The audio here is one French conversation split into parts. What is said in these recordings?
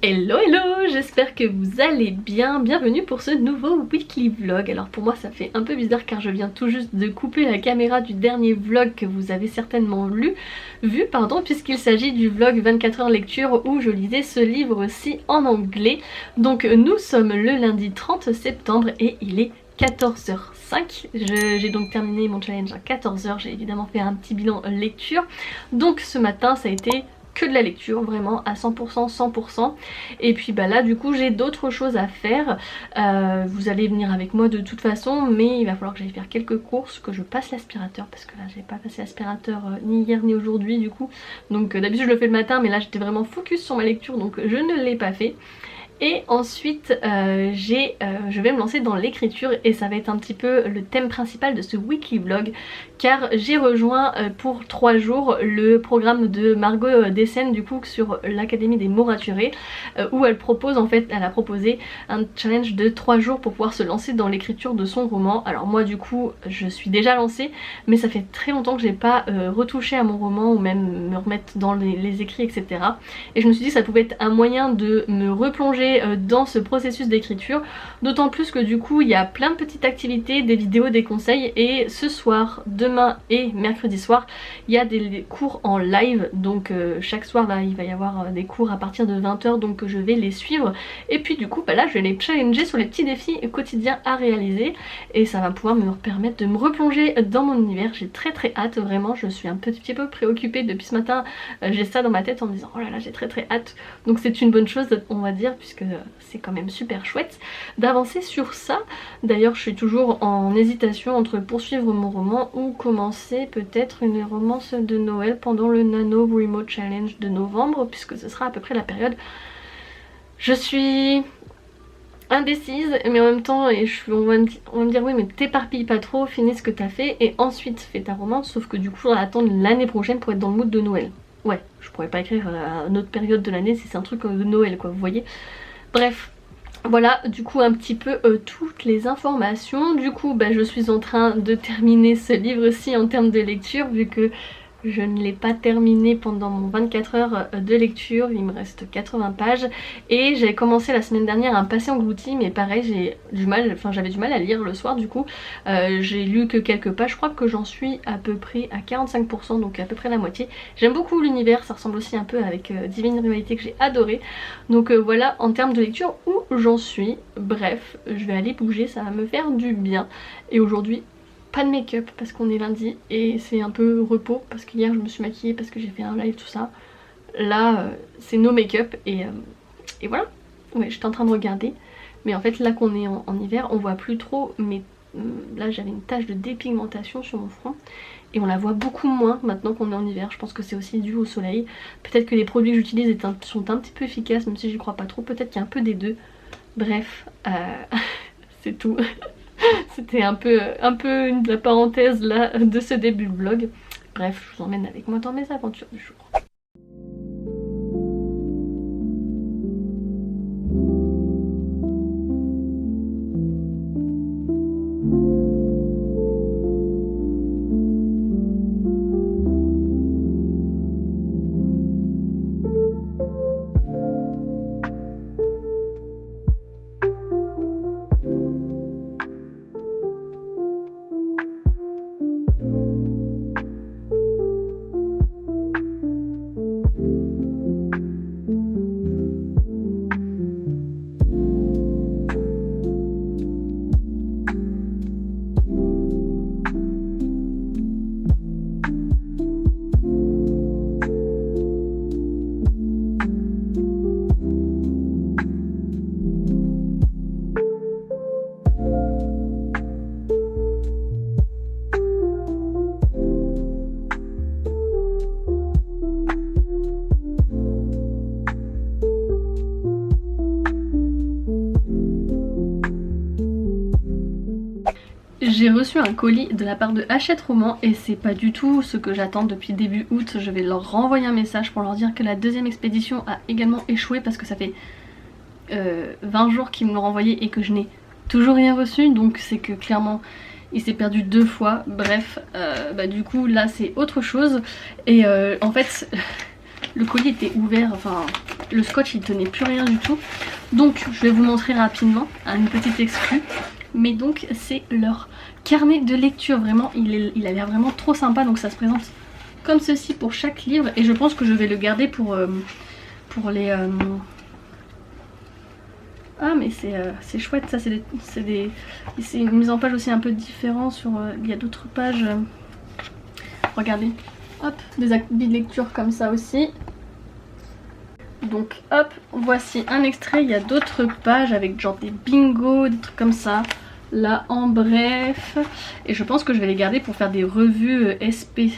Hello hello, j'espère que vous allez bien, bienvenue pour ce nouveau weekly vlog. Alors pour moi ça fait un peu bizarre car je viens tout juste de couper la caméra du dernier vlog que vous avez certainement vu puisqu'il s'agit du vlog 24 heures lecture où je lisais ce livre-ci en anglais. Donc nous sommes le lundi 30 septembre et il est 14h05. J'ai donc terminé mon challenge à 14h, j'ai évidemment fait un petit bilan lecture. Donc ce matin ça a été que de la lecture, vraiment à 100%, 100%. Et puis bah là du coup j'ai d'autres choses à faire. Vous allez venir avec moi de toute façon, mais il va falloir que j'aille faire quelques courses, que je passe l'aspirateur parce que là j'ai pas passé l'aspirateur ni hier ni aujourd'hui du coup. Donc d'habitude je le fais le matin, mais là j'étais vraiment focus sur ma lecture donc je ne l'ai pas fait. Et ensuite je vais me lancer dans l'écriture et ça va être un petit peu le thème principal de ce weekly vlog car j'ai rejoint pour 3 jours le programme de Margot Dessen du coup sur l'Académie des mots raturés où elle a proposé un challenge de 3 jours pour pouvoir se lancer dans l'écriture de son roman. Alors moi du coup je suis déjà lancée mais ça fait très longtemps que j'ai pas retouché à mon roman ou même me remettre dans les écrits etc. Et je me suis dit que ça pouvait être un moyen de me replonger dans ce processus d'écriture, d'autant plus que du coup il y a plein de petites activités, des vidéos, des conseils et ce soir, demain et mercredi soir il y a des cours en live donc chaque soir là il va y avoir des cours à partir de 20 h donc je vais les suivre et puis du coup bah là je vais les challenger sur les petits défis quotidiens à réaliser et ça va pouvoir me permettre de me replonger dans mon univers. J'ai très hâte, vraiment je suis un petit peu préoccupée depuis ce matin, j'ai ça dans ma tête en me disant oh là là j'ai très hâte, donc c'est une bonne chose on va dire puisque c'est quand même super chouette d'avancer sur ça. D'ailleurs je suis toujours en hésitation entre poursuivre mon roman ou commencer peut-être une romance de Noël pendant le Nano Remote Challenge de novembre puisque ce sera à peu près la période. Je suis indécise mais en même temps on va me dire oui mais t'éparpille pas trop, finis ce que t'as fait et ensuite fais ta romance, sauf que du coup on va attendre l'année prochaine pour être dans le mood de Noël. Ouais, je pourrais pas écrire à une autre période de l'année si c'est un truc de Noël quoi, vous voyez. Bref, voilà du coup un petit peu toutes les informations. Du coup bah, je suis en train de terminer ce livre-ci en termes de lecture vu que je ne l'ai pas terminé pendant mon 24 heures de lecture, il me reste 80 pages et j'ai commencé la semaine dernière un passé englouti mais pareil j'avais du mal à lire le soir du coup. J'ai lu que quelques pages, je crois que j'en suis à peu près à 45% donc à peu près la moitié. J'aime beaucoup l'univers, ça ressemble aussi un peu avec Divine Rivalité que j'ai adoré. Donc voilà en termes de lecture où j'en suis. Bref, je vais aller bouger, ça va me faire du bien. Et aujourd'hui pas de make-up parce qu'on est lundi et c'est un peu repos parce qu'hier je me suis maquillée parce que j'ai fait un live tout ça. Là c'est no make-up et voilà. Ouais, j'étais en train de regarder mais en fait là qu'on est en hiver on voit plus trop mais là j'avais une tache de dépigmentation sur mon front et on la voit beaucoup moins maintenant qu'on est en hiver. Je pense que c'est aussi dû au soleil. Peut-être que les produits que j'utilise sont un petit peu efficaces même si j'y crois pas trop. Peut-être qu'il y a un peu des deux. Bref, c'est tout. C'était un peu la parenthèse là de ce début de vlog. Bref, je vous emmène avec moi dans mes aventures du jour. J'ai reçu un colis de la part de Hachette Roman et c'est pas du tout ce que j'attends depuis début août. Je vais leur renvoyer un message pour leur dire que la deuxième expédition a également échoué parce que ça fait 20 jours qu'ils me l'ont renvoyé et que je n'ai toujours rien reçu, donc c'est que clairement il s'est perdu 2 fois. Bref, du coup là c'est autre chose et en fait le colis était ouvert, enfin le scotch il tenait plus rien du tout. Donc je vais vous montrer rapidement une petite exclue. Mais donc c'est leur carnet de lecture, vraiment il a l'air vraiment trop sympa. Donc ça se présente comme ceci pour chaque livre et je pense que je vais le garder pour les... Ah mais c'est chouette ça, c'est une mise en page aussi un peu différente sur... il y a d'autres pages, regardez, hop, des habits de lecture comme ça aussi. Donc hop, voici un extrait, il y a d'autres pages avec genre des bingos, des trucs comme ça. Là en bref, et je pense que je vais les garder pour faire des revues SP.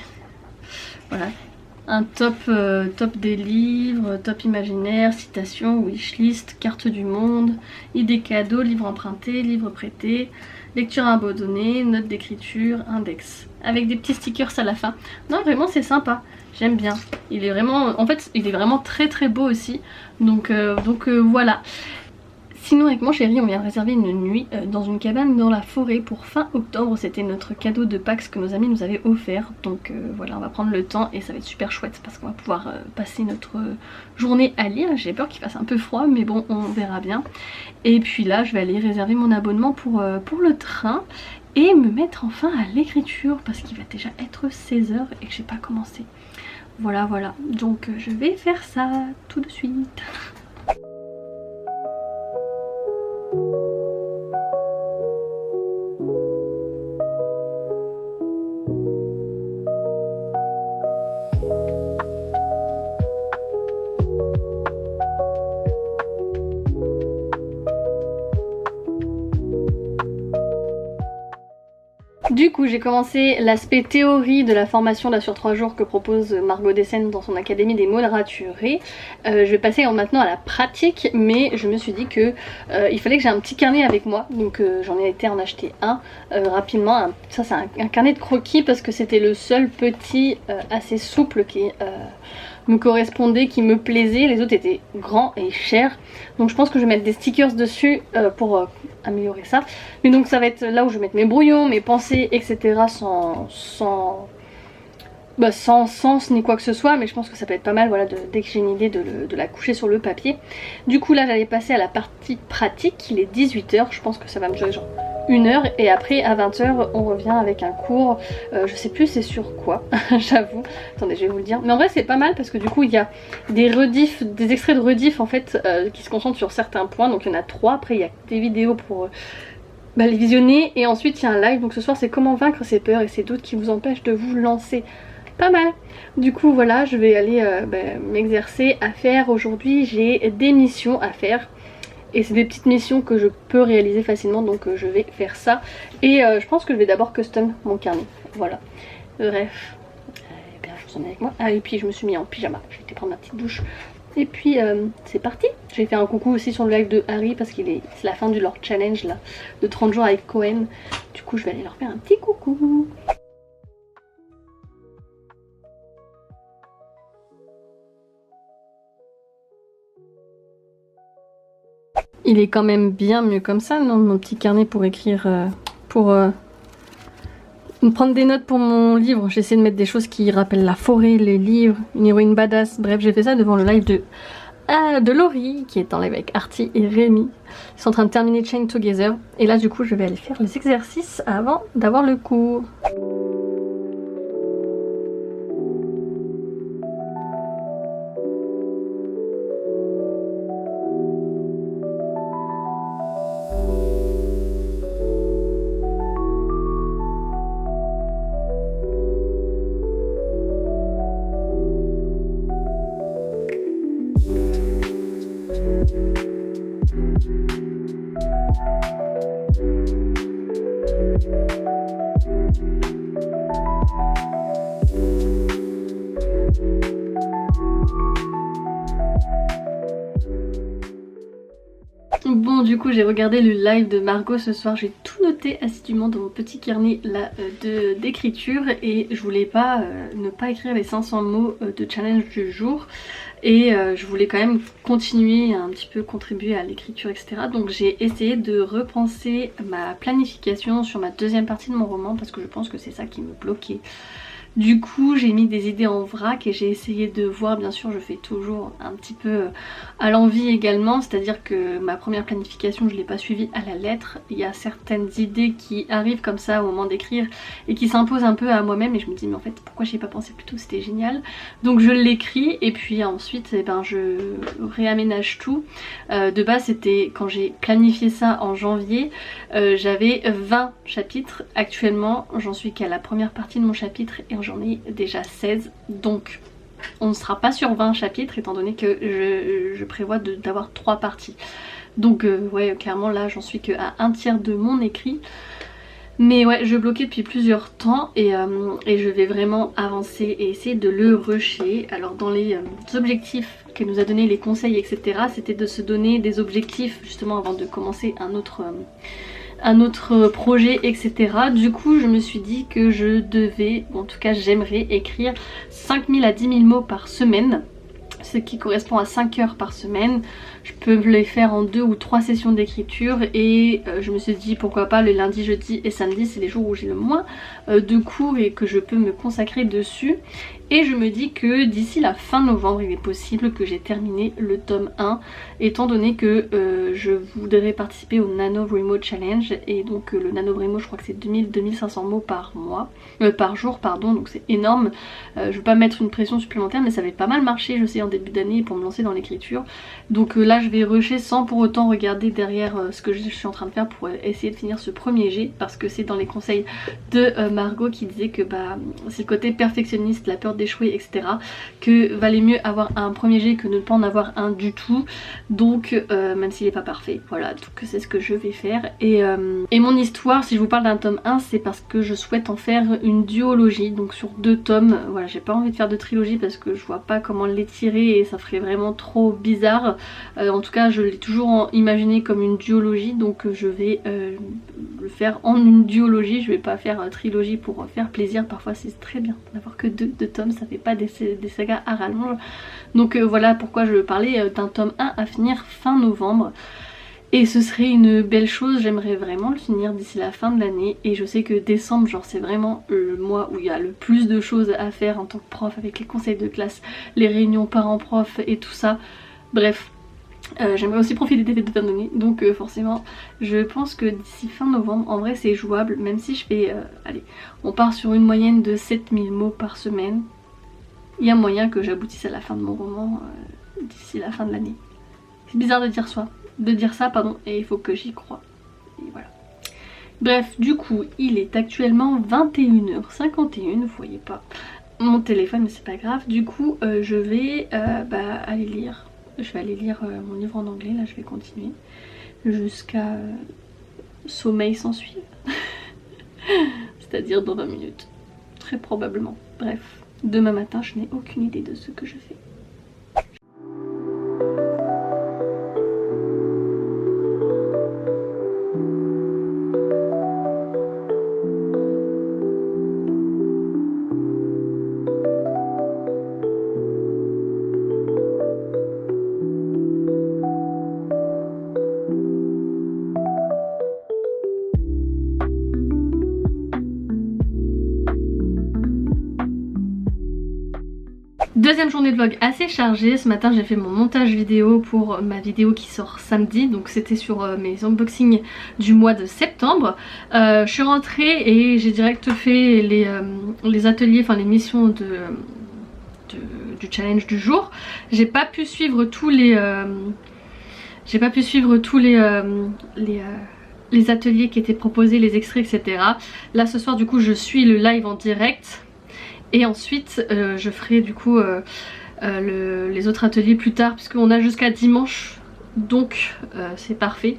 Voilà, un top des livres, top imaginaire, citations, wishlist, carte du monde, idées cadeaux, livres empruntés, livres prêtés, lecture abandonnée, notes d'écriture, index. Avec des petits stickers à la fin. Non vraiment c'est sympa, j'aime bien. Il est vraiment, en fait il est vraiment très très beau aussi. Donc voilà. Sinon avec mon chéri on vient de réserver une nuit dans une cabane dans la forêt pour fin octobre. C'était notre cadeau de Pâques que nos amis nous avaient offert. Donc voilà, on va prendre le temps et ça va être super chouette parce qu'on va pouvoir passer notre journée à lire. J'ai peur qu'il fasse un peu froid mais bon on verra bien. Et puis là je vais aller réserver mon abonnement pour le train et me mettre enfin à l'écriture parce qu'il va déjà être 16 h et que j'ai pas commencé. Voilà voilà, donc je vais faire ça tout de suite. Du coup j'ai commencé l'aspect théorie de la formation là sur 3 jours que propose Margot Dessen dans son académie des mots raturés. Je vais passer maintenant à la pratique, mais je me suis dit que il fallait que j'ai un petit carnet avec moi. Donc j'en ai été en acheter un rapidement. Ça c'est un carnet de croquis parce que c'était le seul petit assez souple qui me correspondait, qui me plaisait. Les autres étaient grands et chers. Donc je pense que je vais mettre des stickers dessus pour améliorer ça. Mais donc ça va être là où je vais mettre mes brouillons, mes pensées, etc. sans sens ni quoi que ce soit. Mais je pense que ça peut être pas mal, voilà, dès que j'ai une idée de la coucher sur le papier. Du coup là j'allais passer à la partie pratique. Il est 18 h. Je pense que ça va me durer genre 1 heure et après à 20 h on revient avec un cours, je sais plus c'est sur quoi j'avoue, attendez je vais vous le dire, mais en vrai c'est pas mal parce que du coup il y a des rediffs, des extraits de rediff en fait qui se concentrent sur certains points, donc il y en a 3, après il y a des vidéos pour les visionner et ensuite il y a un live. Donc ce soir c'est comment vaincre ses peurs et ses doutes qui vous empêchent de vous lancer. Pas mal. Du coup voilà, je vais aller m'exercer à faire aujourd'hui, j'ai des missions à faire. Et c'est des petites missions que je peux réaliser facilement, donc je vais faire ça. Et je pense que je vais d'abord custom mon carnet. Voilà. Bref. Et bien je vous emmène avec moi. Ah et puis je me suis mis en pyjama. J'ai été prendre ma petite douche. Et puis c'est parti. J'ai fait un coucou aussi sur le live de Harry parce c'est la fin de leur challenge là. De 30 jours avec Cohen. Du coup je vais aller leur faire un petit coucou. Il est quand même bien mieux comme ça, non, mon petit carnet pour écrire, pour prendre des notes pour mon livre. J'essaie de mettre des choses qui rappellent la forêt, les livres, une héroïne badass. Bref, j'ai fait ça devant le live de Laurie, qui est en live avec Artie et Rémi. Ils sont en train de terminer Chain Together. Et là, du coup, je vais aller faire les exercices avant d'avoir le cours. Bon du coup j'ai regardé le live de Margot ce soir, j'ai tout noté assidûment dans mon petit carnet là d'écriture et je voulais pas ne pas écrire les 500 mots de challenge du jour et je voulais quand même continuer un petit peu contribuer à l'écriture etc. Donc j'ai essayé de repenser ma planification sur ma deuxième partie de mon roman parce que je pense que c'est ça qui me bloquait Du coup j'ai mis des idées en vrac et j'ai essayé de voir, bien sûr je fais toujours un petit peu à l'envie également, c'est à dire que ma première planification je l'ai pas suivie à la lettre. Il y a certaines idées qui arrivent comme ça au moment d'écrire et qui s'imposent un peu à moi-même et je me dis mais en fait pourquoi j'y ai pas pensé plus tôt, c'était génial. Donc je l'écris et puis ensuite je réaménage tout. De base c'était quand j'ai planifié ça en janvier, j'avais 20 chapitres. Actuellement j'en suis qu'à la première partie de mon chapitre et j'en ai déjà 16, donc on ne sera pas sur 20 chapitres étant donné que je prévois d'avoir 3 parties. Donc ouais, clairement là j'en suis qu'à un tiers de mon écrit. Mais ouais, je bloquais depuis plusieurs temps et je vais vraiment avancer et essayer de le rusher. Alors dans les objectifs qu'elle nous a donné, les conseils etc, c'était de se donner des objectifs justement avant de commencer un autre projet etc. Du coup je me suis dit que je devais, ou en tout cas j'aimerais écrire 5000 à 10 000 mots par semaine, ce qui correspond à 5 heures par semaine. Je peux les faire en 2 ou 3 sessions d'écriture et je me suis dit pourquoi pas le lundi, jeudi et samedi, c'est les jours où j'ai le moins de cours et que je peux me consacrer dessus. Et je me dis que d'ici la fin novembre il est possible que j'ai terminé le tome 1 étant donné que je voudrais participer au NaNoWriMo Challenge et donc le NaNoWriMo je crois que c'est 2000-2500 mots par mois, par jour pardon, donc c'est énorme. Je veux pas mettre une pression supplémentaire mais ça avait pas mal marché je sais en début d'année pour me lancer dans l'écriture. Donc là je vais rusher sans pour autant regarder derrière ce que je suis en train de faire pour essayer de finir ce premier jet parce que c'est dans les conseils de Margot qui disait que c'est le côté perfectionniste, la peur d'échouer etc, que valait mieux avoir un premier jet que ne pas en avoir un du tout, donc même s'il n'est pas parfait, voilà, donc c'est ce que je vais faire. Et mon histoire, si je vous parle d'un tome 1 c'est parce que je souhaite en faire une duologie, donc sur 2 tomes, voilà, j'ai pas envie de faire de trilogie parce que je vois pas comment l'étirer et ça ferait vraiment trop bizarre. En tout cas je l'ai toujours imaginé comme une duologie, donc je vais le faire en une duologie, je vais pas faire trilogie pour faire plaisir, parfois c'est très bien d'avoir que 2 tomes, ça fait pas des sagas à rallonge. Donc voilà pourquoi je parlais d'un tome 1 à finir fin novembre. Et ce serait une belle chose, j'aimerais vraiment le finir d'ici la fin de l'année. Et je sais que décembre, genre c'est vraiment le mois où il y a le plus de choses à faire en tant que prof, avec les conseils de classe, les réunions parents-prof et tout ça. Bref, j'aimerais aussi profiter des fêtes de fin d'année, donc forcément je pense que d'ici fin novembre en vrai c'est jouable, même si je fais, allez, on part sur une moyenne de 7000 mots par semaine. Il y a moyen que j'aboutisse à la fin de mon roman d'ici la fin de l'année. C'est bizarre de dire ça, et il faut que j'y croie. Et voilà. Bref, du coup, il est actuellement 21h51, vous voyez pas mon téléphone mais c'est pas grave. Du coup, je vais aller lire. Je vais aller lire mon livre en anglais, là je vais continuer jusqu'à sommeil sans suivre. C'est-à-dire dans 20 minutes, très probablement. Bref. Demain matin, je n'ai aucune idée de ce que je fais. Deuxième journée de vlog assez chargée. Ce matin j'ai fait mon montage vidéo pour ma vidéo qui sort samedi, donc c'était sur mes unboxings du mois de septembre. Je suis rentrée et j'ai direct fait les ateliers, enfin les missions du challenge du jour. J'ai pas pu suivre tous les ateliers qui étaient proposés, les extraits etc. Là ce soir du coup je suis le live en direct. Et ensuite je ferai du coup les autres ateliers plus tard puisqu'on a jusqu'à dimanche, donc c'est parfait.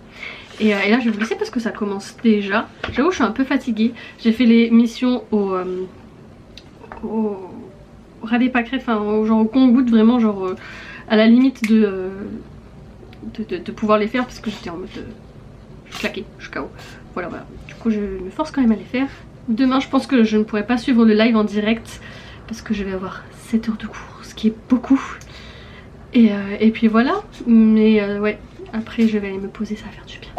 Et là je vais vous laisser parce que ça commence déjà. J'avoue je suis un peu fatiguée. J'ai fait les missions au râler pâquerette, enfin genre au compte-gouttes, vraiment genre à la limite de pouvoir les faire parce que j'étais en mode je suis claquée, je suis KO. Voilà. Du coup je me force quand même à les faire. Demain je pense que je ne pourrai pas suivre le live en direct parce que je vais avoir 7 heures de cours, ce qui est beaucoup. Et puis voilà, mais ouais, après je vais aller me poser, ça va faire du bien.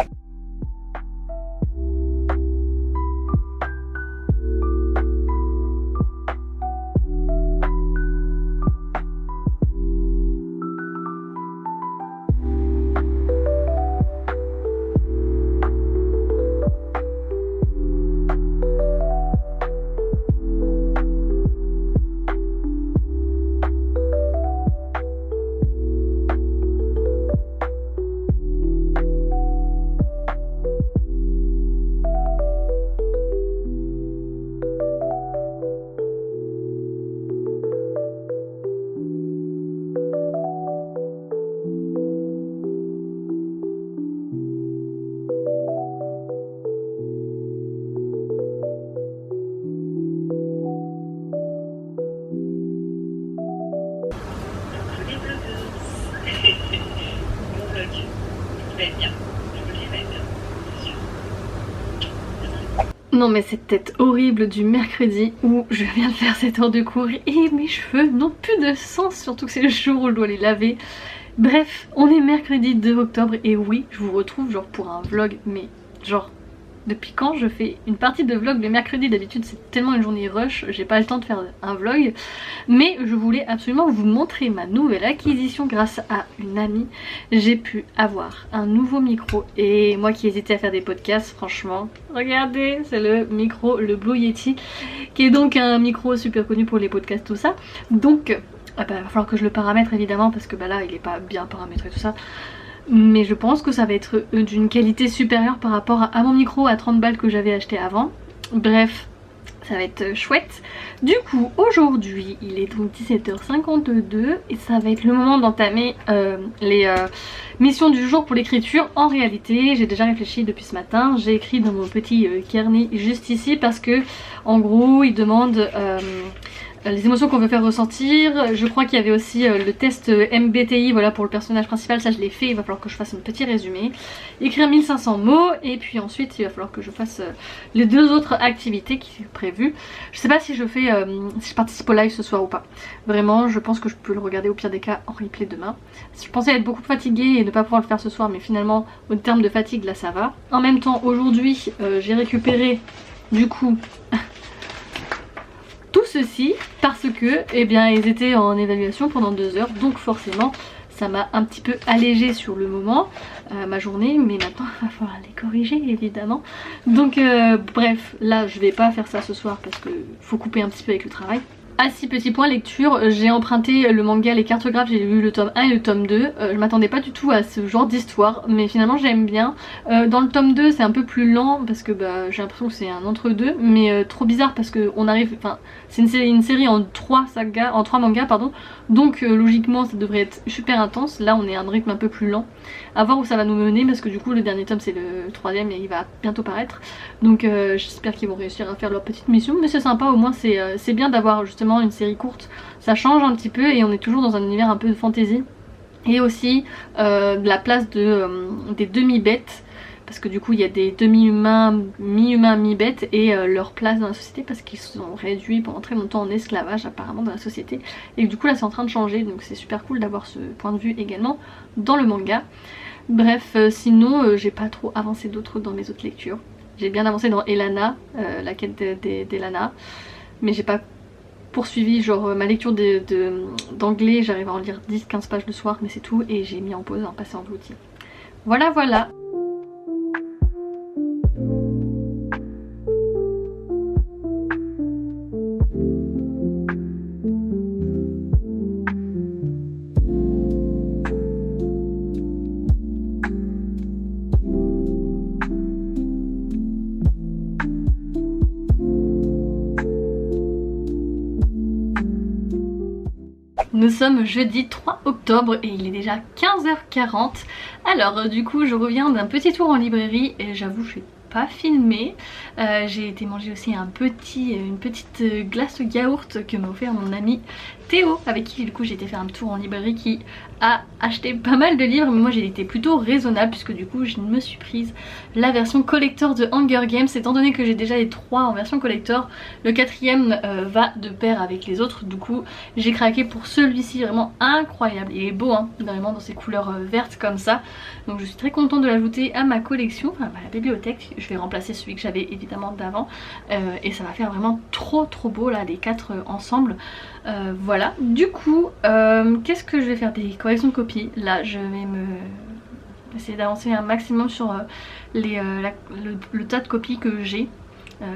vais bien. Je vais bien, c'est sûr. Non mais cette tête horrible du mercredi où je viens de faire 7 heures de cours et mes cheveux n'ont plus de sens, surtout que c'est le jour où je dois les laver. Bref, on est mercredi 2 octobre et oui, je vous retrouve genre pour un vlog, mais genre depuis quand je fais une partie de vlog le mercredi? D'habitude c'est tellement une journée rush, j'ai pas le temps de faire un vlog. Mais je voulais absolument vous montrer ma nouvelle acquisition grâce à une amie. J'ai pu avoir un nouveau micro et moi qui hésitais à faire des podcasts, franchement, regardez, c'est le micro, le Blue Yeti, qui est donc un micro super connu pour les podcasts, tout ça. Donc, il va falloir que je le paramètre évidemment parce que bah là il est pas bien paramétré tout ça. Mais je pense que ça va être d'une qualité supérieure par rapport à mon micro à 30 balles que j'avais acheté avant. Bref, ça va être chouette. Du coup, aujourd'hui, il est donc 17h52 et ça va être le moment d'entamer les missions du jour pour l'écriture. En réalité, j'ai déjà réfléchi depuis ce matin. J'ai écrit dans mon petit carnet juste ici parce que, en gros, il demande les émotions qu'on veut faire ressentir. Je crois qu'il y avait aussi le test MBTI, voilà, pour le personnage principal, ça je l'ai fait, il va falloir que je fasse un petit résumé. Écrire 1500 mots et puis ensuite il va falloir que je fasse les 2 autres activités qui sont prévues. Je sais pas si je fais, si je participe au live ce soir ou pas. Vraiment, je pense que je peux le regarder au pire des cas en replay demain. Je pensais être beaucoup fatiguée et ne pas pouvoir le faire ce soir, mais finalement au terme de fatigue là ça va. En même temps aujourd'hui j'ai récupéré du coup tout ceci parce que eh bien ils étaient en évaluation pendant 2 heures, donc forcément ça m'a un petit peu allégé sur le moment ma journée, mais maintenant il va falloir les corriger évidemment. Donc bref, là je vais pas faire ça ce soir parce que faut couper un petit peu avec le travail. Ah si, petit point lecture, j'ai emprunté le manga Les Cartographes, j'ai lu le tome 1 et le tome 2. Je m'attendais pas du tout à ce genre d'histoire, mais finalement j'aime bien. Dans le tome 2 c'est un peu plus lent parce que bah, j'ai l'impression que c'est un entre-deux, mais trop bizarre parce que on arrive, enfin c'est une série en 3 sagas, en 3 mangas pardon, donc logiquement ça devrait être super intense. Là on est à un rythme un peu plus lent, à voir où ça va nous mener parce que du coup le dernier tome c'est le 3ème et il va bientôt paraître. Donc j'espère qu'ils vont réussir à faire leur petite mission, mais c'est sympa, au moins c'est bien d'avoir justement une série courte, ça change un petit peu et on est toujours dans un univers un peu de fantasy. Et aussi de la place des demi-bêtes, parce que du coup il y a des demi-humains, mi-humains, mi-bêtes et leur place dans la société parce qu'ils sont réduits pendant très longtemps en esclavage apparemment dans la société. Et du coup là c'est en train de changer, donc c'est super cool d'avoir ce point de vue également dans le manga. Bref, sinon j'ai pas trop avancé d'autres dans mes autres lectures. J'ai bien avancé dans Elana, la quête d'Elana, mais j'ai pas poursuivi genre ma lecture d'anglais, j'arrive à en lire 10-15 pages le soir mais c'est tout, et j'ai mis en pause en passant de l'outil. Voilà voilà. Nous sommes jeudi 3 octobre et il est déjà 15h40. Alors du coup je reviens d'un petit tour en librairie et j'avoue je suis pas filmé. J'ai été manger aussi une petite glace au yaourt que m'a offert mon ami Théo, avec qui du coup j'ai été faire un tour en librairie, qui a acheté pas mal de livres, mais moi j'ai été plutôt raisonnable puisque du coup je me suis prise la version collector de Hunger Games, étant donné que j'ai déjà les 3 en version collector. Le 4ème va de pair avec les autres, du coup j'ai craqué pour celui-ci, vraiment incroyable. Il est beau hein, vraiment dans ses couleurs vertes comme ça, donc je suis très contente de l'ajouter à ma collection, enfin à ma bibliothèque. Je vais remplacer celui que j'avais évidemment d'avant et ça va faire vraiment trop beau là, les 4 ensemble. Voilà, du coup qu'est-ce que je vais faire? Des corrections de copies. Là je vais essayer d'avancer un maximum sur le tas de copies que j'ai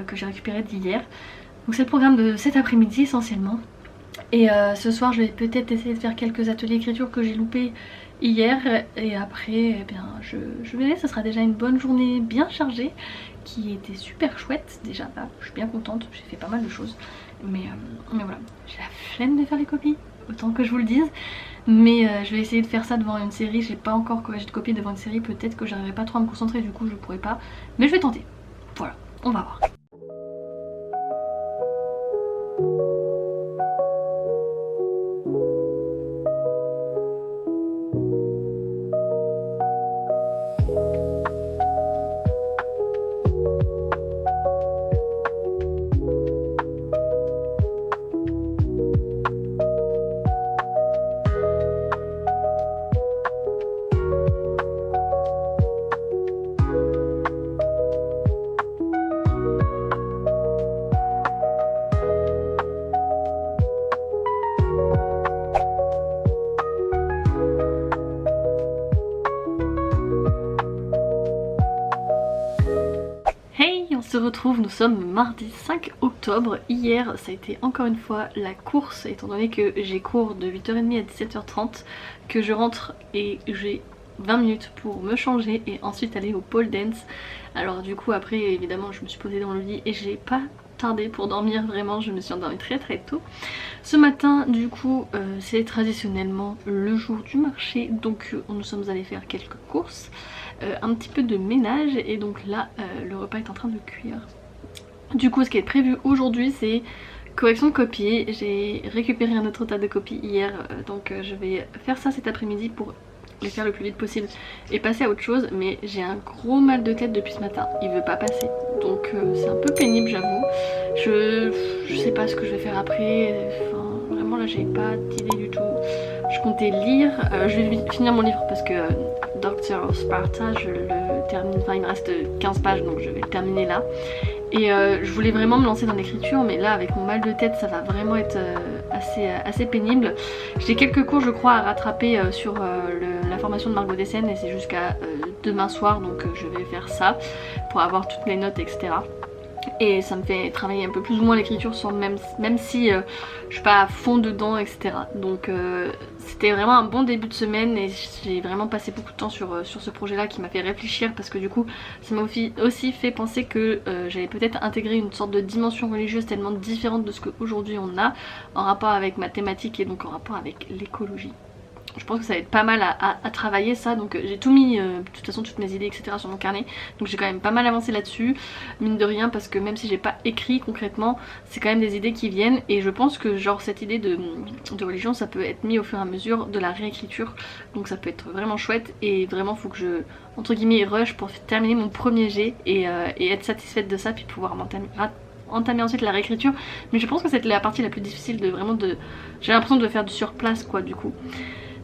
récupéré d'hier. Donc c'est le programme de cet après-midi essentiellement. Et ce soir je vais peut-être essayer de faire quelques ateliers d'écriture que j'ai loupés hier. Et après eh bien, je verrai, ça sera déjà une bonne journée bien chargée qui était super chouette déjà. Là je suis bien contente, j'ai fait pas mal de choses. Mais voilà, j'ai la flemme de faire les copies, autant que je vous le dise. Mais je vais essayer de faire ça devant une série. J'ai pas encore corrigé de copies devant une série, peut-être que j'arriverai pas trop à me concentrer, du coup je pourrais pas. Mais je vais tenter, voilà, on va voir. retrouve, nous sommes mardi 5 octobre. Hier ça a été encore une fois la course, étant donné que j'ai cours de 8h30 à 17h30, que je rentre et j'ai 20 minutes pour me changer et ensuite aller au pole dance. Alors du coup après évidemment je me suis posée dans le lit et j'ai pas tardé pour dormir, vraiment je me suis endormie très tôt. Ce matin du coup c'est traditionnellement le jour du marché, donc nous sommes allés faire quelques courses, un petit peu de ménage et donc là le repas est en train de cuire. Du coup ce qui est prévu aujourd'hui c'est correction de copies. J'ai récupéré un autre tas de copies hier, donc je vais faire ça cet après-midi pour les faire le plus vite possible et passer à autre chose, mais j'ai un gros mal de tête depuis ce matin, il veut pas passer, donc c'est un peu pénible j'avoue. Je sais pas ce que je vais faire après, enfin vraiment là j'ai pas d'idée du tout. Je comptais lire, je vais finir mon livre parce que Doctor of Sparta je le termine, enfin il me reste 15 pages donc je vais le terminer là. Et je voulais vraiment me lancer dans l'écriture, mais là avec mon mal de tête ça va vraiment être assez pénible. J'ai quelques cours je crois à rattraper sur la formation de Margot Dessen et c'est jusqu'à demain soir, donc je vais faire ça pour avoir toutes les notes etc. Et ça me fait travailler un peu plus ou moins l'écriture sans même si je suis pas à fond dedans etc. Donc c'était vraiment un bon début de semaine et j'ai vraiment passé beaucoup de temps sur ce projet là qui m'a fait réfléchir, parce que du coup ça m'a aussi fait penser que j'allais peut-être intégrer une sorte de dimension religieuse tellement différente de ce qu'aujourd'hui on a, en rapport avec ma thématique et donc en rapport avec l'écologie. Je pense que ça va être pas mal à travailler ça, donc j'ai tout mis, de toute façon toutes mes idées etc sur mon carnet, donc j'ai quand même pas mal avancé là-dessus, mine de rien, parce que même si j'ai pas écrit concrètement, c'est quand même des idées qui viennent et je pense que genre cette idée de religion ça peut être mis au fur et à mesure de la réécriture, donc ça peut être vraiment chouette et vraiment faut que je, entre guillemets, rush pour terminer mon premier jet et être satisfaite de ça puis pouvoir entamer ensuite la réécriture. Mais je pense que c'est la partie la plus difficile de vraiment j'ai l'impression de faire du surplace quoi du coup.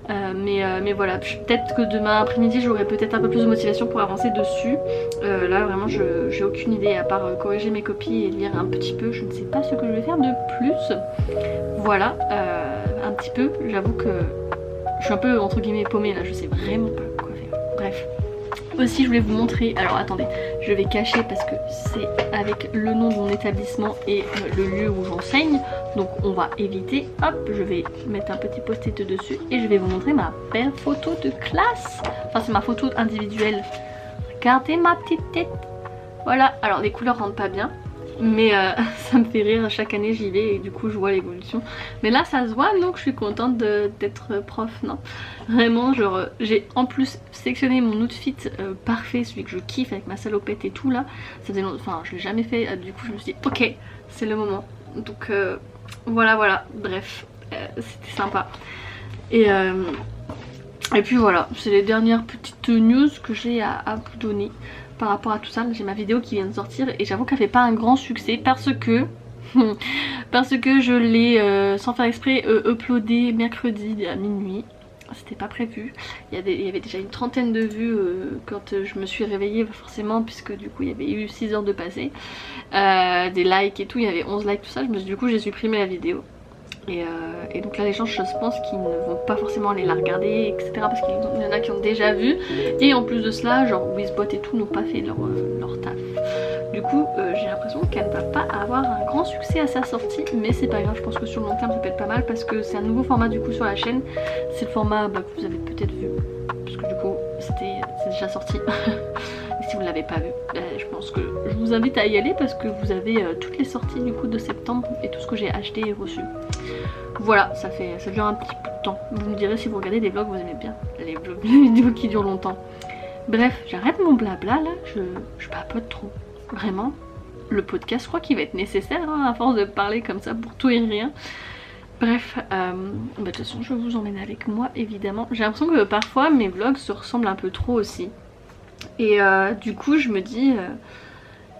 Mais voilà, peut-être que demain après-midi j'aurai peut-être un peu plus de motivation pour avancer dessus. Là vraiment j'ai aucune idée à part corriger mes copies et lire un petit peu, je ne sais pas ce que je vais faire de plus. Voilà, un petit peu, j'avoue que je suis un peu entre guillemets paumée là, je sais vraiment pas quoi faire. Bref. Aussi je voulais vous montrer, alors attendez, je vais cacher parce que c'est avec le nom de mon établissement et le lieu où j'enseigne, donc on va éviter. Hop, je vais mettre un petit post-it dessus et je vais vous montrer ma belle photo de classe. Enfin c'est ma photo individuelle. Regardez ma petite tête. Voilà, alors les couleurs rentrent pas bien, mais ça me fait rire, chaque année j'y vais et du coup je vois l'évolution. Mais là ça se voit, donc je suis contente d'être prof, non. Vraiment genre j'ai en plus sélectionné mon outfit parfait, celui que je kiffe avec ma salopette et tout là. Ça faisait enfin je l'ai jamais fait, du coup je me suis dit ok c'est le moment. Donc voilà, bref, c'était sympa. Et puis voilà, c'est les dernières petites news que j'ai à vous donner par rapport à tout ça. J'ai ma vidéo qui vient de sortir et j'avoue qu'elle fait pas un grand succès parce que je l'ai sans faire exprès uploadé mercredi à minuit. C'était pas prévu. Il y avait déjà une trentaine de vues quand je me suis réveillée forcément, puisque du coup il y avait eu 6 heures de passé, des likes et tout, il y avait 11 likes tout ça. Du coup j'ai supprimé la vidéo. Et donc là les gens je pense qu'ils ne vont pas forcément aller la regarder etc, parce qu'il y en a qui ont déjà vu, et en plus de cela genre Wizbot et tout n'ont pas fait leur taf. Du coup j'ai l'impression qu'elle ne va pas avoir un grand succès à sa sortie, mais c'est pas grave, je pense que sur le long terme ça peut être pas mal parce que c'est un nouveau format du coup sur la chaîne. C'est le format que vous avez peut-être vu parce que du coup c'est déjà sorti. Et si vous ne l'avez pas vu, je pense que je vous invite à y aller parce que vous avez toutes les sorties du coup de septembre et tout ce que j'ai acheté et reçu. Voilà, ça dure un petit peu de temps. Vous me direz si vous regardez des vlogs, vous aimez bien les vidéos qui durent longtemps. Bref, j'arrête mon blabla là, je papote trop. Vraiment, le podcast je crois qu'il va être nécessaire hein, à force de parler comme ça pour tout et rien. Bref, de toute façon je vous emmène avec moi évidemment. J'ai l'impression que parfois mes vlogs se ressemblent un peu trop aussi. Et du coup je me dis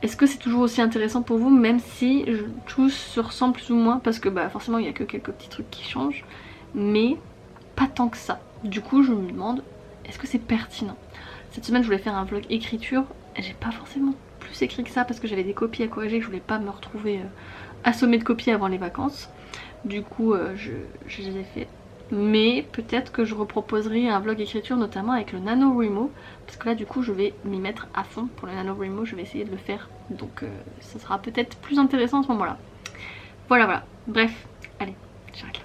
est-ce que c'est toujours aussi intéressant pour vous, même si tous se ressemblent plus ou moins, parce que forcément il n'y a que quelques petits trucs qui changent, mais pas tant que ça. Du coup je me demande est-ce que c'est pertinent. Cette semaine je voulais faire un vlog écriture, j'ai pas forcément plus écrit que ça parce que j'avais des copies à corriger, je voulais pas me retrouver assommée de copies avant les vacances. Du coup je les ai fait mais peut-être que je reproposerai un vlog écriture notamment avec le NaNoWriMo, parce que là du coup je vais m'y mettre à fond pour le NaNoWriMo, je vais essayer de le faire, donc ça sera peut-être plus intéressant à ce moment là. Voilà, bref, allez, j'arrête là.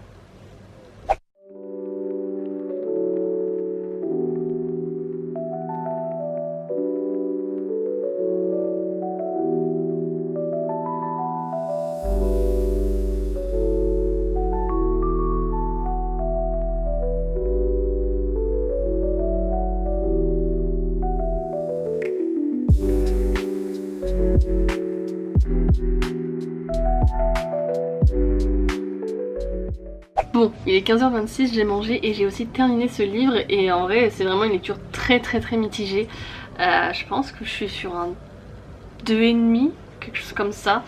Bon, il est 15h26, j'ai mangé et j'ai aussi terminé ce livre et en vrai c'est vraiment une lecture très mitigée. Je pense que je suis sur un 2,5, quelque chose comme ça.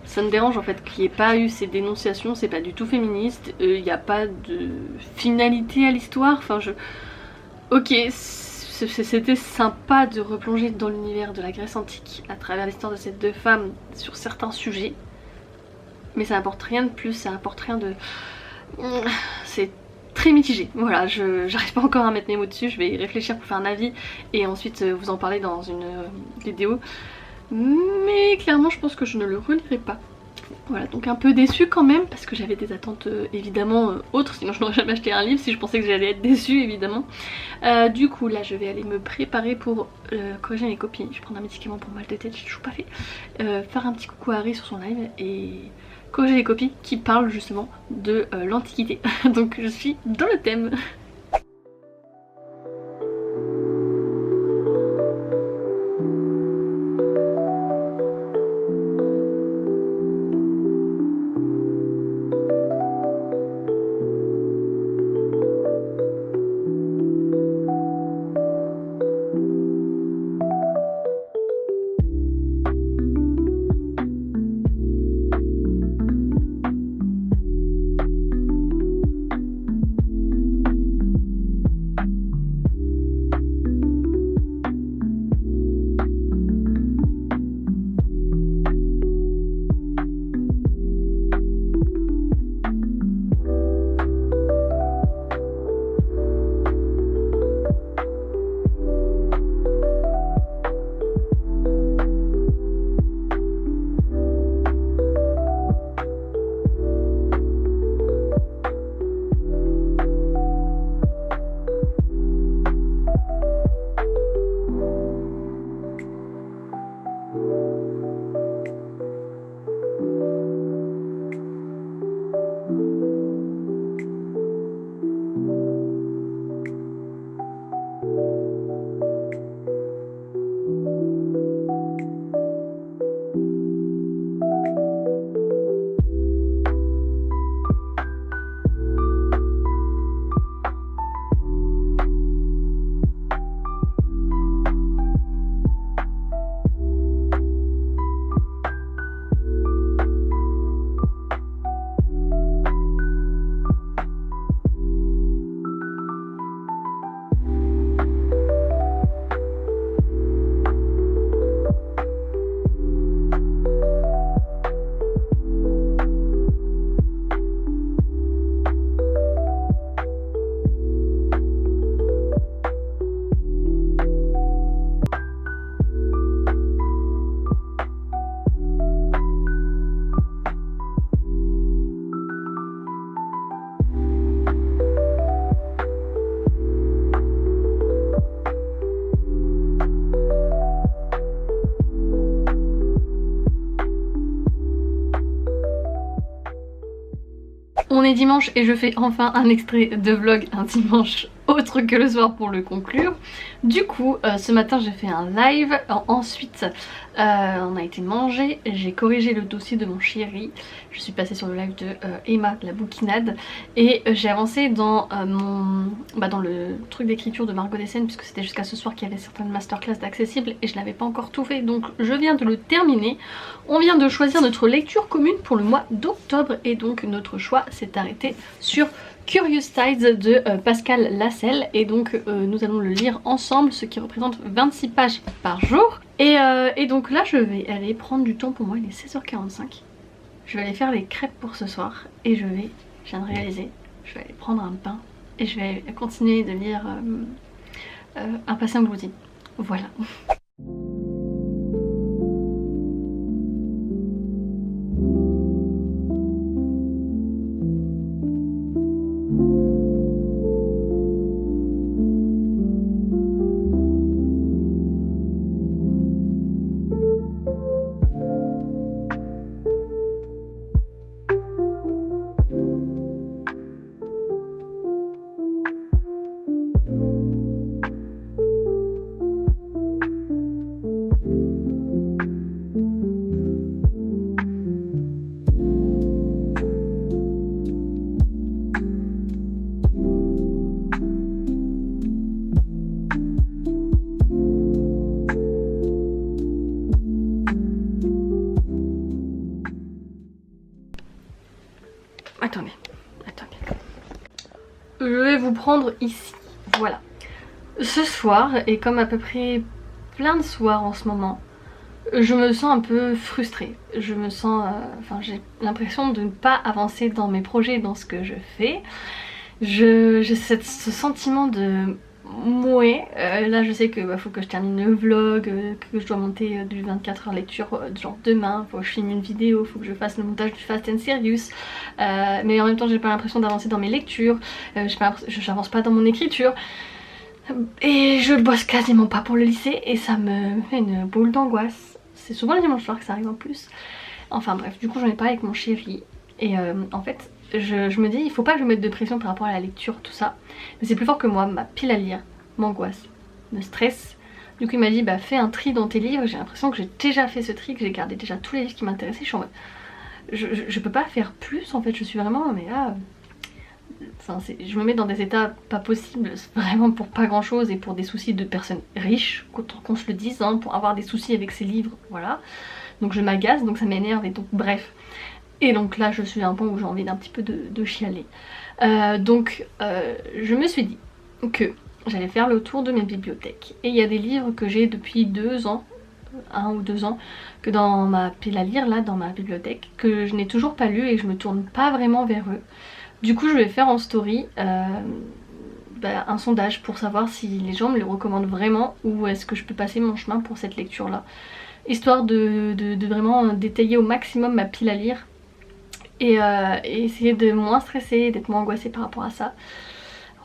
Ça me dérange en fait qu'il n'y ait pas eu ces dénonciations, c'est pas du tout féministe, il n'y a pas de finalité à l'histoire, enfin Ok, c'était sympa de replonger dans l'univers de la Grèce antique à travers l'histoire de ces deux femmes sur certains sujets, mais ça apporte rien de plus, ça apporte rien de... C'est très mitigé, voilà, j'arrive pas encore à mettre mes mots dessus, je vais y réfléchir pour faire un avis et ensuite vous en parler dans une vidéo, mais clairement je pense que je ne le relirai pas. Voilà, donc un peu déçue quand même parce que j'avais des attentes évidemment autres, sinon je n'aurais jamais acheté un livre si je pensais que j'allais être déçue évidemment. Du coup là je vais aller me préparer pour corriger mes copies, je vais prendre un médicament pour mal de tête, j'ai toujours pas fait, faire un petit coucou à Harry sur son live et corriger les copies qui parlent justement de l'Antiquité. Donc je suis dans le thème. On est dimanche et je fais enfin un extrait de vlog un dimanche autre que le soir pour le conclure. Du coup ce matin j'ai fait un live, ensuite on a été manger, j'ai corrigé le dossier de mon chéri, je suis passée sur le live de Emma de la bouquinade et j'ai avancé dans dans le truc d'écriture de Margot Dessen puisque c'était jusqu'à ce soir qu'il y avait certaines masterclass d'accessible et je n'avais pas encore tout fait, donc je viens de le terminer. On vient de choisir notre lecture commune pour le mois d'octobre et donc notre choix s'est arrêté sur Curious Tides de Pascal Lascelles et donc nous allons le lire ensemble, ce qui représente 26 pages par jour et donc là je vais aller prendre du temps pour moi, il est 16h45, je vais aller faire les crêpes pour ce soir et je viens de réaliser, je vais aller prendre un bain et je vais continuer de lire Un passé englouti. Voilà. Attendez. Je vais vous prendre ici. Voilà. Ce soir, et comme à peu près plein de soirs en ce moment, je me sens un peu frustrée. Je me sens... j'ai l'impression de ne pas avancer dans mes projets, dans ce que je fais. J'ai ce sentiment de... là je sais que faut que je termine le vlog, que je dois monter du 24h lecture genre demain, faut que je filme une vidéo, faut que je fasse le montage du Fast and Serious, mais en même temps j'ai pas l'impression d'avancer dans mes lectures, j'avance pas dans mon écriture et je bosse quasiment pas pour le lycée et ça me fait une boule d'angoisse. C'est souvent le dimanche soir que ça arrive en plus. Enfin bref, du coup j'en ai parlé avec mon chéri et en fait je me dis il faut pas que je mette de pression par rapport à la lecture, tout ça, mais c'est plus fort que moi. Ma pile à lire m'angoisse, me stresse. Du coup il m'a dit bah fais un tri dans tes livres. J'ai l'impression que j'ai déjà fait ce tri, que j'ai gardé déjà tous les livres qui m'intéressaient. Je suis en mode je peux pas faire plus en fait, je suis vraiment mais là je me mets dans des états pas possibles, vraiment pour pas grand chose et pour des soucis de personnes riches, qu'on se le dise, hein, pour avoir des soucis avec ces livres, voilà. Donc je m'agace, donc ça m'énerve et donc bref. Et donc là je suis à un point où j'ai envie d'un petit peu de chialer. Je me suis dit que j'allais faire le tour de mes bibliothèques. Et il y a des livres que j'ai depuis 2 ans, 1 ou 2 ans, que dans ma pile à lire là, dans ma bibliothèque, que je n'ai toujours pas lu et je me tourne pas vraiment vers eux. Du coup je vais faire en story un sondage pour savoir si les gens me les recommandent vraiment ou est-ce que je peux passer mon chemin pour cette lecture là. Histoire de vraiment détailler au maximum ma pile à lire. Et essayer de moins stresser, d'être moins angoissée par rapport à ça.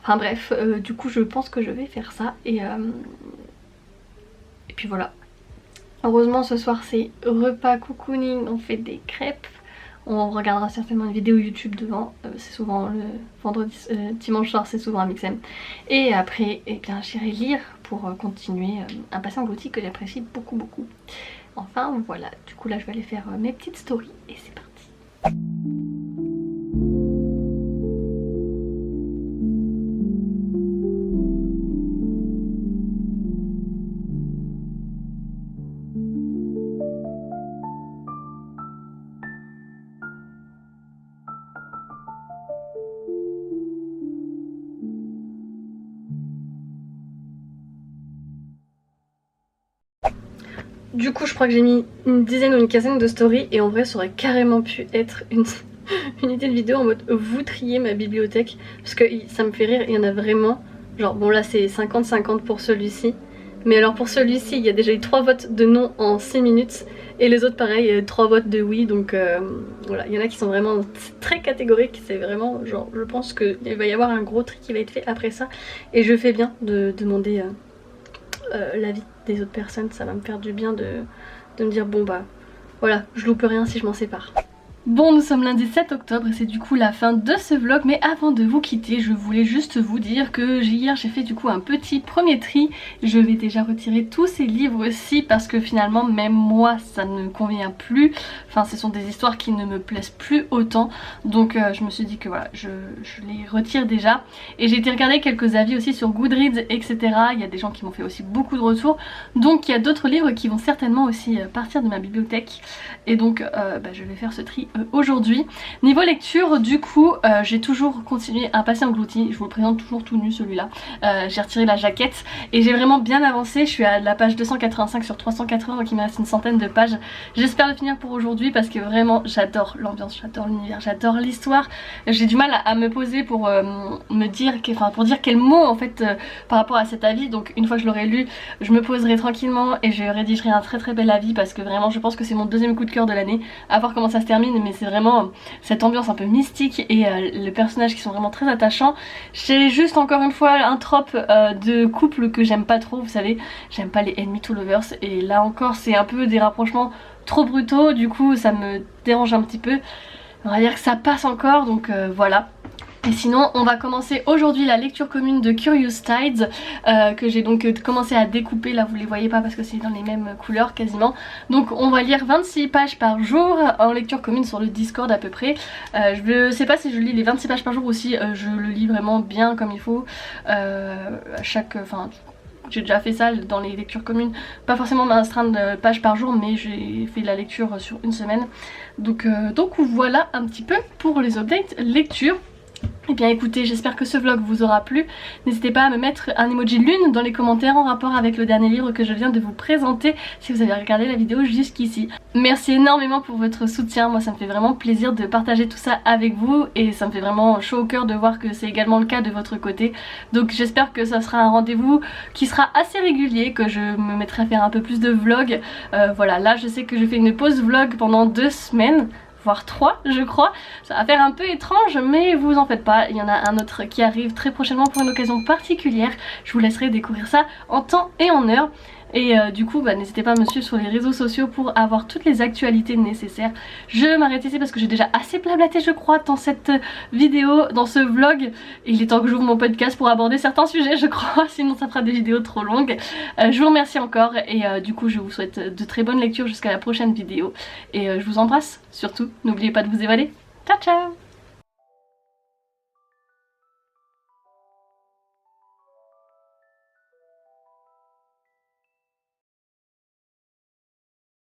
Enfin bref, du coup je pense que je vais faire ça et puis voilà. Heureusement ce soir c'est repas cocooning, on fait des crêpes. On regardera certainement une vidéo YouTube devant, c'est souvent le vendredi, dimanche soir c'est souvent un mixem. Et après eh bien j'irai lire pour continuer un passé englouti que j'apprécie beaucoup beaucoup. Enfin voilà, du coup là je vais aller faire mes petites stories et c'est parti. Du coup je crois que j'ai mis une dizaine ou une quinzaine de stories et en vrai ça aurait carrément pu être une idée de vidéo en mode vous triez ma bibliothèque parce que ça me fait rire, il y en a vraiment genre bon là c'est 50-50 pour celui-ci, mais alors pour celui-ci il y a déjà eu 3 votes de non en 6 minutes et les autres pareil 3 votes de oui, donc voilà, il y en a qui sont vraiment très catégoriques, c'est vraiment genre je pense qu'il va y avoir un gros tri qui va être fait après ça et je fais bien de demander l'avis des autres personnes, ça va me faire du bien de me dire bon bah voilà, je loupe rien si je m'en sépare. Bon, nous sommes lundi 7 octobre et c'est du coup la fin de ce vlog, mais avant de vous quitter je voulais juste vous dire que hier j'ai fait du coup un petit premier tri. Je vais déjà retirer tous ces livres-ci parce que finalement même moi ça ne me convient plus, enfin ce sont des histoires qui ne me plaisent plus autant, donc je me suis dit que voilà je les retire déjà. Et j'ai été regarder quelques avis aussi sur Goodreads etc, il y a des gens qui m'ont fait aussi beaucoup de retours, donc il y a d'autres livres qui vont certainement aussi partir de ma bibliothèque et donc je vais faire ce tri aujourd'hui. Niveau lecture, du coup, j'ai toujours continué à passer englouti. Je vous le présente toujours tout nu celui-là. J'ai retiré la jaquette et j'ai vraiment bien avancé. Je suis à la page 285 sur 380, donc il me reste une centaine de pages. J'espère le finir pour aujourd'hui parce que vraiment j'adore l'ambiance, j'adore l'univers, j'adore l'histoire. J'ai du mal à me poser pour me dire, pour dire quel mot en fait par rapport à cet avis. Donc une fois que je l'aurai lu, je me poserai tranquillement et je rédigerai un très bel avis parce que vraiment je pense que c'est mon deuxième coup de cœur de l'année. À voir comment ça se termine, mais c'est vraiment cette ambiance un peu mystique et les personnages qui sont vraiment très attachants. J'ai juste encore une fois un trope de couple que j'aime pas trop, vous savez, j'aime pas les ennemis to lovers et là encore c'est un peu des rapprochements trop brutaux, du coup ça me dérange un petit peu. On va dire que ça passe encore, donc voilà. Et sinon on va commencer aujourd'hui la lecture commune de Curious Tides que j'ai donc commencé à découper. Là vous les voyez pas parce que c'est dans les mêmes couleurs quasiment. Donc on va lire 26 pages par jour en lecture commune sur le Discord à peu près. Je sais pas si je lis les 26 pages par jour ou si je le lis vraiment bien comme il faut à chaque... J'ai déjà fait ça dans les lectures communes, pas forcément m'astreindre page par jour, mais j'ai fait la lecture sur une semaine. Donc voilà un petit peu pour les updates lecture. Et bien écoutez, j'espère que ce vlog vous aura plu. N'hésitez pas à me mettre un emoji lune dans les commentaires en rapport avec le dernier livre que je viens de vous présenter si vous avez regardé la vidéo jusqu'ici. Merci énormément pour votre soutien, moi ça me fait vraiment plaisir de partager tout ça avec vous et ça me fait vraiment chaud au cœur de voir que c'est également le cas de votre côté. Donc j'espère que ça sera un rendez-vous qui sera assez régulier, que je me mettrai à faire un peu plus de vlogs. Voilà, là je sais que je fais une pause vlog pendant 2 semaines. Voire 3 je crois, ça va faire un peu étrange mais vous en faites pas, il y en a un autre qui arrive très prochainement pour une occasion particulière. Je vous laisserai découvrir ça en temps et en heure. Et du coup n'hésitez pas à me suivre sur les réseaux sociaux pour avoir toutes les actualités nécessaires. Je m'arrête ici parce que j'ai déjà assez blablaté je crois dans cette vidéo, dans ce vlog. Il est temps que j'ouvre mon podcast pour aborder certains sujets je crois, sinon ça fera des vidéos trop longues. Je vous remercie encore et du coup je vous souhaite de très bonnes lectures jusqu'à la prochaine vidéo. Et je vous embrasse, surtout n'oubliez pas de vous évader. Ciao ciao.